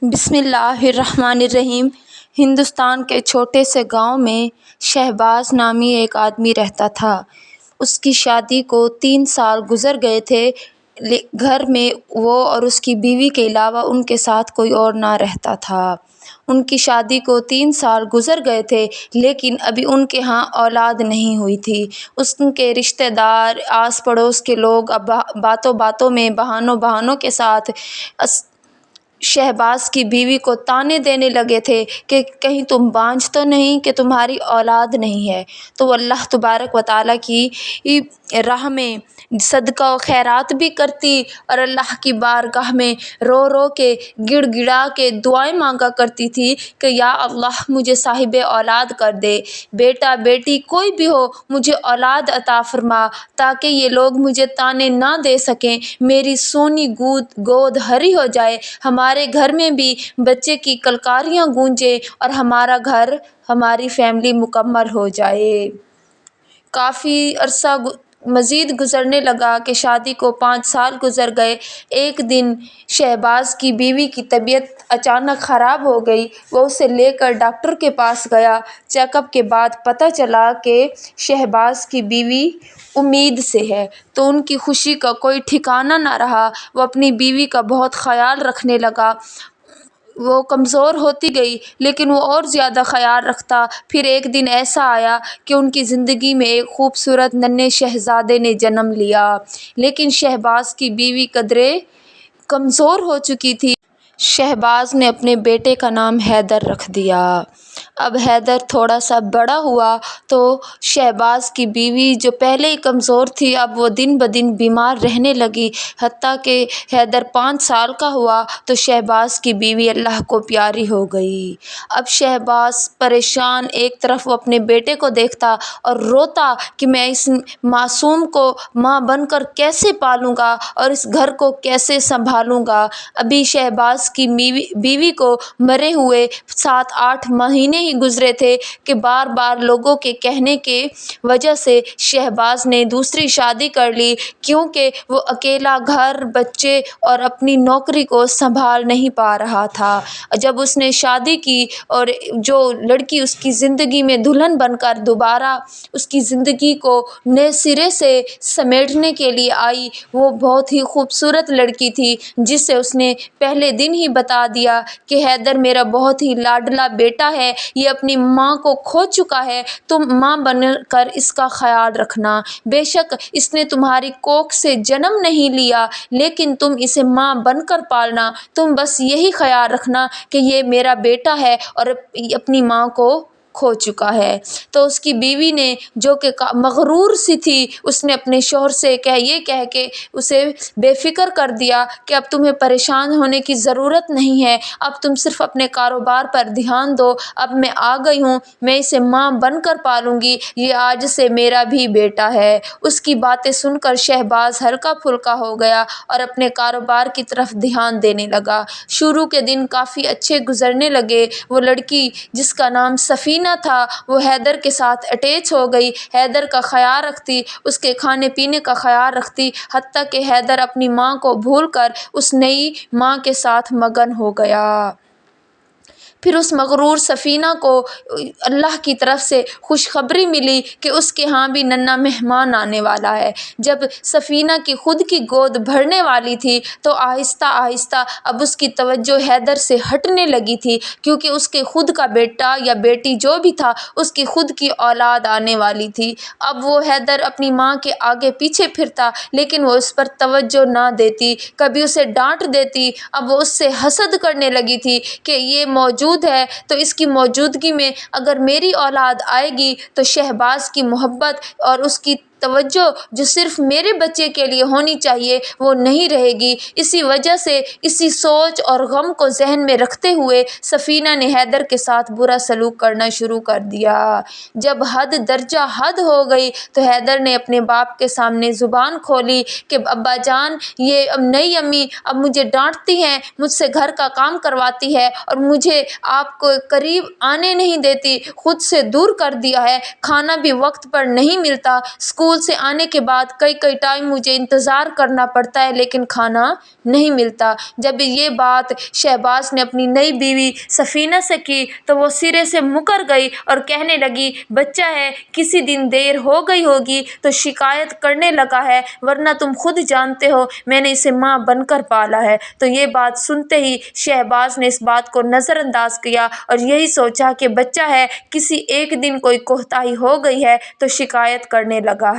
بسم اللہ الرحمن الرحیم۔ ہندوستان کے چھوٹے سے گاؤں میں شہباز نامی ایک آدمی رہتا تھا۔ اس کی شادی کو 3 سال گزر گئے تھے۔ گھر میں وہ اور اس کی بیوی کے علاوہ ان کے ساتھ کوئی اور نہ رہتا تھا۔ ان کی شادی کو 3 سال گزر گئے تھے لیکن ابھی ان کے ہاں اولاد نہیں ہوئی تھی۔ اس کے رشتہ دار، آس پڑوس کے لوگ اب باتوں باتوں میں بہانوں کے ساتھ شہباز کی بیوی کو طعنے دینے لگے تھے کہ کہیں تم بانجھ تو نہیں کہ تمہاری اولاد نہیں ہے۔ تو وہ اللہ تبارک و تعالیٰ کی راہ میں صدقہ و خیرات بھی کرتی اور اللہ کی بارگاہ میں رو رو کے گڑ گڑا کے دعائیں مانگا کرتی تھی کہ یا اللہ مجھے صاحب اولاد کر دے، بیٹا بیٹی کوئی بھی ہو مجھے اولاد عطا فرما تاکہ یہ لوگ مجھے طعنے نہ دے سکیں، میری سونی گود ہری ہو جائے، ہمارے گھر میں بھی بچے کی کلکاریاں گونجیں اور ہمارا گھر، ہماری فیملی مکمل ہو جائے۔ کافی عرصہ مزید گزرنے لگا کہ شادی کو 5 سال گزر گئے۔ ایک دن شہباز کی بیوی کی طبیعت اچانک خراب ہو گئی۔ وہ اسے لے کر ڈاکٹر کے پاس گیا۔ چیک اپ کے بعد پتہ چلا کہ شہباز کی بیوی امید سے ہے، تو ان کی خوشی کا کوئی ٹھکانہ نہ رہا۔ وہ اپنی بیوی کا بہت خیال رکھنے لگا۔ وہ کمزور ہوتی گئی لیکن وہ اور زیادہ خیال رکھتا۔ پھر ایک دن ایسا آیا کہ ان کی زندگی میں ایک خوبصورت ننھے شہزادے نے جنم لیا، لیکن شہباز کی بیوی قدرے کمزور ہو چکی تھی۔ شہباز نے اپنے بیٹے کا نام حیدر رکھ دیا۔ اب حیدر تھوڑا سا بڑا ہوا تو شہباز کی بیوی جو پہلے ہی کمزور تھی اب وہ دن بدن بیمار رہنے لگی۔ حتیٰ کہ حیدر 5 سال کا ہوا تو شہباز کی بیوی اللہ کو پیاری ہو گئی۔ اب شہباز پریشان، ایک طرف وہ اپنے بیٹے کو دیکھتا اور روتا کہ میں اس معصوم کو ماں بن کر کیسے پالوں گا اور اس گھر کو کیسے سنبھالوں گا۔ ابھی شہباز کی بیوی کو مرے ہوئے 7-8 مہینے ہی گزرے تھے کہ بار بار لوگوں کے کہنے کی وجہ سے شہباز نے دوسری شادی کر لی، کیونکہ وہ اکیلا گھر، بچے اور اپنی نوکری کو سنبھال نہیں پا رہا تھا۔ جب اس نے شادی کی اور جو لڑکی اس کی زندگی میں دلہن بن کر دوبارہ اس کی زندگی کو نئے سرے سے سمیٹنے کے لیے آئی، وہ بہت ہی خوبصورت لڑکی تھی جسے اس نے پہلے دن ہی بتا دیا کہ حیدر میرا بہت ہی لاڈلا بیٹا ہے، یہ اپنی ماں کو کھو چکا ہے، تم ماں بن کر اس کا خیال رکھنا۔ بے شک اس نے تمہاری کوکھ سے جنم نہیں لیا لیکن تم اسے ماں بن کر پالنا، تم بس یہی خیال رکھنا کہ یہ میرا بیٹا ہے اور اپنی ماں کو کھو چکا ہے۔ تو اس کی بیوی نے جو کہ مغرور سی تھی، اس نے اپنے شوہر سے یہ کہہ کے اسے بے فکر کر دیا کہ اب تمہیں پریشان ہونے کی ضرورت نہیں ہے، اب تم صرف اپنے کاروبار پر دھیان دو، اب میں آ گئی ہوں، میں اسے ماں بن کر پالوں گی، یہ آج سے میرا بھی بیٹا ہے۔ اس کی باتیں سن کر شہباز ہلکا پھلکا ہو گیا اور اپنے کاروبار کی طرف دھیان دینے لگا۔ شروع کے دن کافی اچھے گزرنے لگے۔ وہ لڑکی جس کا نام سفینہ تھا وہ حیدر کے ساتھ اٹیچ ہو گئی، حیدر کا خیال رکھتی، اس کے کھانے پینے کا خیال رکھتی، حتیٰ کہ حیدر اپنی ماں کو بھول کر اس نئی ماں کے ساتھ مگن ہو گیا۔ پھر اس مغرور سفینہ کو اللہ کی طرف سے خوشخبری ملی کہ اس کے ہاں بھی ننھا مہمان آنے والا ہے۔ جب سفینہ کی خود کی گود بھرنے والی تھی تو آہستہ آہستہ اب اس کی توجہ حیدر سے ہٹنے لگی تھی، کیونکہ اس کے خود کا بیٹا یا بیٹی جو بھی تھا اس کی خود کی اولاد آنے والی تھی۔ اب وہ حیدر اپنی ماں کے آگے پیچھے پھرتا لیکن وہ اس پر توجہ نہ دیتی، کبھی اسے ڈانٹ دیتی۔ اب وہ اس سے حسد کرنے لگی تھی کہ یہ موجود ہے تو اس کی موجودگی میں اگر میری اولاد آئے گی تو شہباز کی محبت اور اس کی توجہ جو صرف میرے بچے کے لیے ہونی چاہیے وہ نہیں رہے گی۔ اسی وجہ سے اسی سوچ اور غم کو ذہن میں رکھتے ہوئے سفینہ نے حیدر کے ساتھ برا سلوک کرنا شروع کر دیا۔ جب حد درجہ حد ہو گئی تو حیدر نے اپنے باپ کے سامنے زبان کھولی کہ ابا جان، یہ نئی امی اب مجھے ڈانٹتی ہیں، مجھ سے گھر کا کام کرواتی ہے اور مجھے آپ کو قریب آنے نہیں دیتی، خود سے دور کر دیا ہے، کھانا بھی وقت پر نہیں ملتا، اسکول स्कूल से आने के बाद कई कई टाइम मुझे इंतज़ार करना पड़ता है लेकिन खाना नहीं मिलता। जब ये बात शहबाज ने अपनी नई बीवी सफ़ीना से की तो वो सिरे से मुकर गई और कहने लगी, बच्चा है, किसी दिन देर हो गई होगी तो शिकायत करने लगा है, वरना तुम खुद जानते हो मैंने इसे माँ बनकर पाला है। तो ये बात सुनते ही शहबाज ने इस बात को नज़रअंदाज किया और यही सोचा कि बच्चा है, किसी एक दिन कोई कोताही हो गई है तो शिकायत करने लगा है।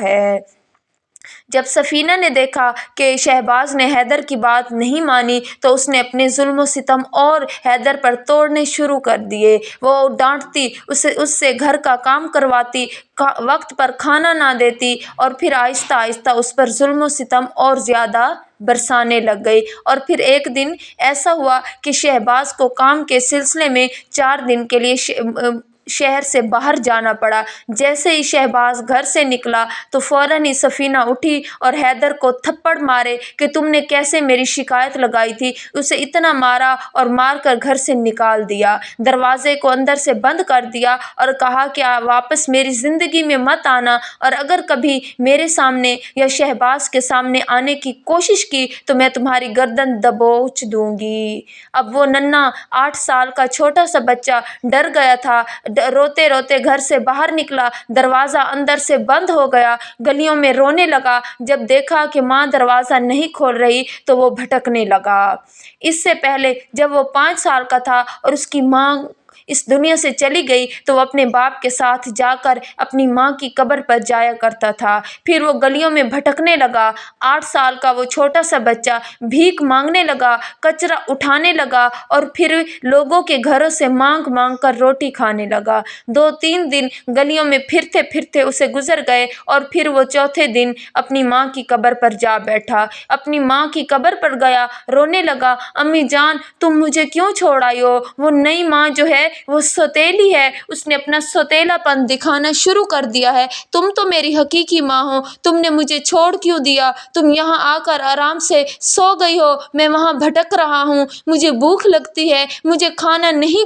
जब सफ़ीना ने देखा कि शहबाज ने हैदर की बात नहीं मानी तो उसने अपने जुल्म सितम और हैदर पर तोड़ने शुरू कर दिए। वो डांटती, उससे घर का काम करवाती, वक्त पर खाना ना देती और फिर आहिस्ता आहिस्ता उस पर जुल्म सितम और ज़्यादा बरसाने लग गई। और फिर एक दिन ऐसा हुआ कि शहबाज को काम के सिलसिले में 4 दिन के लिए शहर से बाहर जाना पड़ा। जैसे ही शहबाज घर से निकला तो फ़ौरन ही सफ़ीना उठी और हैदर को थप्पड़ मारे कि तुमने कैसे मेरी शिकायत लगाई थी। उसे इतना मारा और मार कर घर से निकाल दिया, दरवाजे को अंदर से बंद कर दिया और कहा कि वापस मेरी ज़िंदगी में मत आना, और अगर कभी मेरे सामने या शहबाज के सामने आने की कोशिश की तो मैं तुम्हारी गर्दन दबोच दूंगी। अब वो नन्हा 8 साल का छोटा सा बच्चा डर गया था। रोते रोते घर से बाहर निकला, दरवाज़ा अंदर से बंद हो गया, गलियों में रोने लगा। जब देखा कि माँ दरवाज़ा नहीं खोल रही तो वो भटकने लगा। इससे पहले जब वो 5 साल का था और उसकी माँ इस दुनिया से चली गई तो वो अपने बाप के साथ जाकर अपनी माँ की कब्र पर जाया करता था। फिर वो गलियों में भटकने लगा। 8 साल का वो छोटा सा बच्चा भीख मांगने लगा, कचरा उठाने लगा और फिर लोगों के घरों से मांग मांग कर रोटी खाने लगा। 2-3 दिन गलियों में फिरते फिरते उसे गुजर गए और फिर वो चौथे दिन अपनी माँ की कब्र पर जा बैठा। अपनी माँ की कब्र पर गया, रोने लगा, अम्मी जान तुम मुझे क्यों छोड़ आई हो? वो नई माँ जो है वो सौतेली है, उसने अपना सौतेलापन दिखाना शुरू कर दिया है। तुम तो मेरी हकीकी माँ हो, तुमने मुझे छोड़ क्यों दिया? तुम यहाँ आकर आराम से सो गई हो, मैं वहाँ भटक रहा हूँ, मुझे भूख लगती है, मुझे खाना नहीं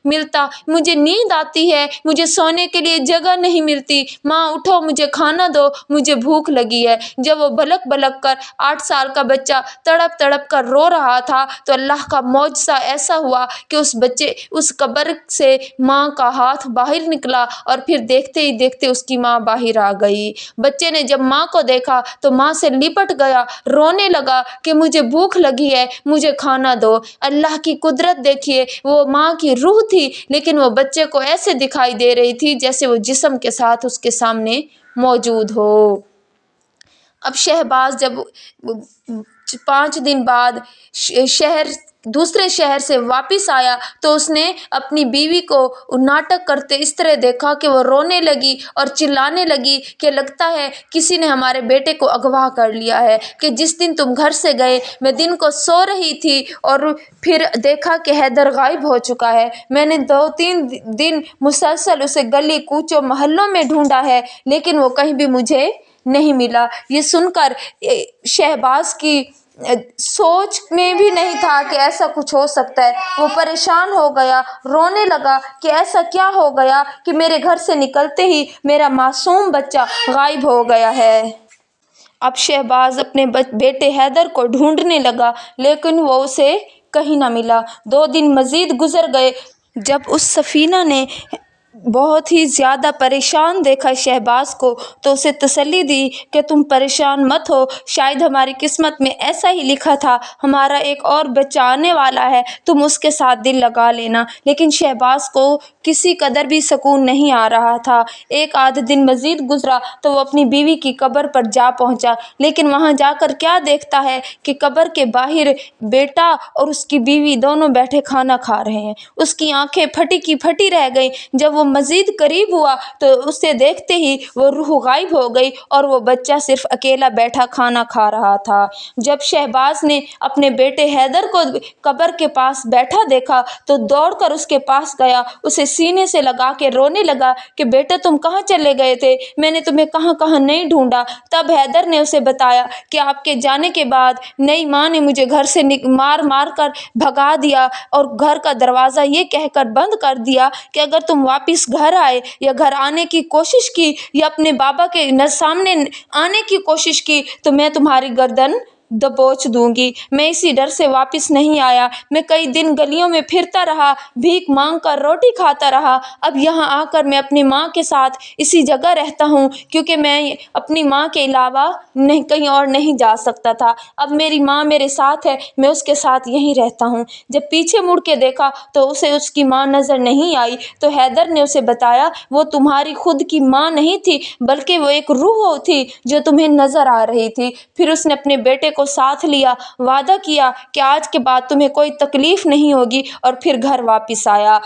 मिलता, मुझे नींद आती है, मुझे सोने के लिए जगह नहीं मिलती। माँ उठो, मुझे खाना दो, मुझे भूख लगी है। जब वो बलक बलक कर 8 साल का बच्चा तड़प तड़प कर रो रहा था तो अल्लाह का मौजज़ा ऐसा हुआ कि उस कब्र से माँ का हाथ बाहर निकला और फिर देखते ही देखते उसकी माँ बाहर आ गई। बच्चे ने जब माँ को देखा तो माँ से लिपट गया, रोने लगा कि मुझे भूख लगी है, मुझे खाना दो। अल्लाह की कुदरत देखिए, वो माँ की रूह थी लेकिन वो बच्चे को ऐसे दिखाई दे रही थी जैसे वो जिस्म के साथ उसके सामने मौजूद हो। अब शहबाज जब 5 दिन बाद दूसरे शहर से वापस आया तो उसने अपनी बीवी को नाटक करते इस तरह देखा कि वो रोने लगी और चिल्लाने लगी कि लगता है किसी ने हमारे बेटे को अगवा कर लिया है, कि जिस दिन तुम घर से गए मैं दिन को सो रही थी और फिर देखा कि हैदर गायब हो चुका है। मैंने 2-3 दिन मुसलसल उसे गली कूचों मोहल्लों में ढूंढा है लेकिन वो कहीं भी मुझे नहीं मिला। ये सुनकर शहबाज की सोच में भी नहीं था कि ऐसा कुछ हो सकता है। वो परेशान हो गया, रोने लगा कि ऐसा क्या हो गया कि मेरे घर से निकलते ही मेरा मासूम बच्चा गायब हो गया है। अब शहबाज अपने बेटे हैदर को ढूंढने लगा लेकिन वो उसे कहीं ना मिला। 2 दिन मज़ीद गुजर गए। जब उस सफ़ीना ने बहुत ही ज़्यादा परेशान देखा शहबाज को तो उसे तसल्ली दी कि तुम परेशान मत हो, शायद हमारी किस्मत में ऐसा ही लिखा था, हमारा एक और बच्चा आने वाला है, तुम उसके साथ दिल लगा लेना। लेकिन शहबाज को किसी कदर भी सुकून नहीं आ रहा था। 1 आध दिन मज़ीद गुजरा तो वो अपनी बीवी की कब्र पर जा पहुंचा, लेकिन वहां जाकर क्या देखता है कि कब्र के बाहर बेटा और उसकी बीवी दोनों बैठे खाना खा रहे हैं। उसकी आंखें फटी की फटी रह गई। जब वो मज़ीद करीब हुआ तो उसे देखते ही वो रूह गायब हो गई और वो बच्चा सिर्फ अकेला बैठा खाना खा रहा था। जब शहबाज ने अपने बेटे हैदर को कब्र के पास बैठा देखा तो दौड़कर उसके पास गया, उसे सीने से लगा के रोने लगा कि बेटा तुम कहाँ चले गए थे, मैंने तुम्हें कहाँ कहाँ नहीं ढूंढा। तब हैदर ने उसे बताया कि आपके जाने के बाद नई माँ ने मुझे घर से मार मार कर भगा दिया और घर का दरवाज़ा ये कहकर बंद कर दिया कि अगर तुम वापस वापस घर आए या घर आने की कोशिश की या अपने बाबा के सामने आने की कोशिश की तो मैं तुम्हारी गर्दन दबोच दूंगी। मैं इसी डर से वापस नहीं आया। मैं कई दिन गलियों में फिरता रहा, भीख मांग कर रोटी खाता रहा। अब यहाँ आकर मैं अपनी माँ के साथ इसी जगह रहता हूँ, क्योंकि मैं अपनी माँ के अलावा नहीं कहीं और नहीं जा सकता था। अब मेरी माँ मेरे साथ है, मैं उसके साथ यहीं रहता हूँ। जब पीछे मुड़ के देखा तो उसे उसकी माँ नज़र नहीं आई। तो हैदर ने उसे बताया, वो तुम्हारी खुद की माँ नहीं थी, बल्कि वो एक रूह थी जो तुम्हें नज़र आ रही थी। फिर उसने अपने बेटे को साथ लिया, वादा किया कि आज के बाद तुम्हें कोई तकलीफ नहीं होगी, और फिर घर वापस आया।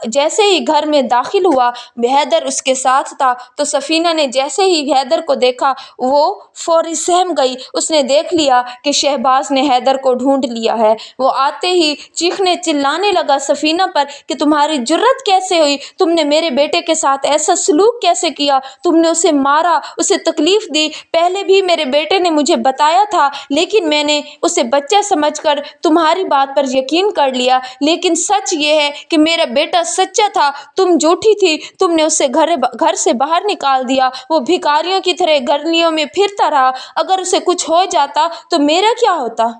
जैसे ही घर में दाखिल हुआ, हैदर उसके साथ था। तो सफीना ने जैसे ही हैदर को देखा वो फौरी सहम गई। उसने देख लिया कि शहबाज ने हैदर को ढूंढ लिया है। वो आते ही चीखने चिल्लाने लगा सफीना पर कि तुम्हारी जुर्रत कैसे हुई, तुमने मेरे बेटे के साथ ऐसा सलूक कैसे किया, तुमने उसे मारा, उसे तकलीफ दी। पहले भी मेरे बेटे ने मुझे बताया था, लेकिन मैंने उसे बच्चा समझकर तुम्हारी बात पर यकीन कर लिया। लेकिन सच ये है कि मेरा बेटा सच्चा था, तुम झूठी थी। तुमने उसे घर से बाहर निकाल दिया। वो भिखारियों की तरह गलियों में फिरता रहा। अगर उसे कुछ हो जाता तो मेरा क्या होता।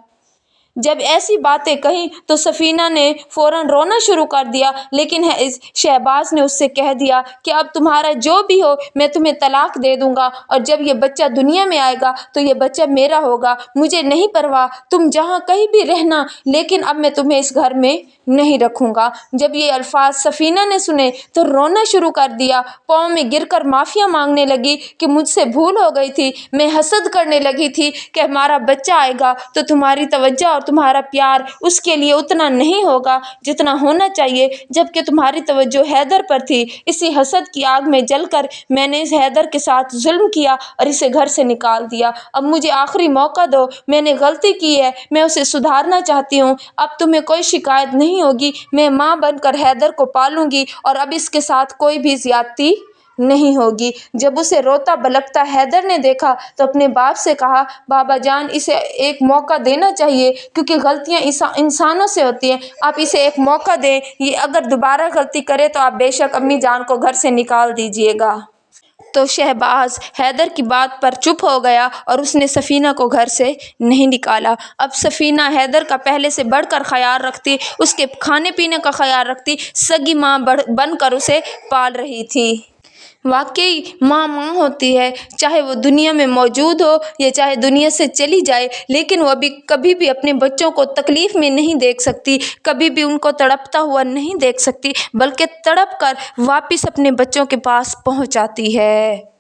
जब ऐसी बातें कही तो सफीना ने फ़ौरन रोना शुरू कर दिया, लेकिन शहबाज ने उससे कह दिया कि अब तुम्हारा जो भी हो, मैं तुम्हें तलाक दे दूंगा, और जब ये बच्चा दुनिया में आएगा तो ये बच्चा मेरा होगा। मुझे नहीं परवाह, तुम जहाँ कहीं भी रहना, लेकिन अब मैं तुम्हें इस घर में नहीं रखूंगा। जब ये अल्फाज सफीना ने सुने तो रोना शुरू कर दिया, पाँव में गिरकर माफ़िया मांगने लगी कि मुझसे भूल हो गई थी। मैं हसद करने लगी थी कि हमारा बच्चा आएगा तो तुम्हारी तवज्जो और तुम्हारा प्यार उसके लिए उतना नहीं होगा जितना होना चाहिए, जबकि तुम्हारी तवज्जो हैदर पर थी। इसी हसद की आग में जलकर मैंने इस हैदर के साथ जुल्म किया और इसे घर से निकाल दिया। अब मुझे आखिरी मौका दो, मैंने गलती की है, मैं उसे सुधारना चाहती हूँ। अब तुम्हें कोई शिकायत नहीं होगी। मैं माँ बनकर हैदर को पालूंगी और अब इसके साथ कोई भी ज्यादती नहीं होगी। जब उसे रोता बलकता हैदर ने देखा तो अपने बाप से कहा, बाबा जान, इसे एक मौका देना चाहिए, क्योंकि गलतियां इंसानों से होती हैं। आप इसे एक मौका दें, ये अगर दोबारा गलती करे तो आप बेशक अम्मी जान को घर से निकाल दीजिएगा। तो शहबाज हैदर की बात पर चुप हो गया और उसने सफीना को घर से नहीं निकाला। अब सफीना हैदर का पहले से बढ़कर ख्याल रखती, उसके खाने पीने का ख्याल रखती, सगी माँ बनकर उसे पाल रही थी। वाकई माँ माँ होती है, चाहे वो दुनिया में मौजूद हो या चाहे दुनिया से चली जाए, लेकिन वो अभी कभी भी अपने बच्चों को तकलीफ़ में नहीं देख सकती, कभी भी उनको तड़पता हुआ नहीं देख सकती, बल्कि तड़प कर वापस अपने बच्चों के पास पहुँच आती है।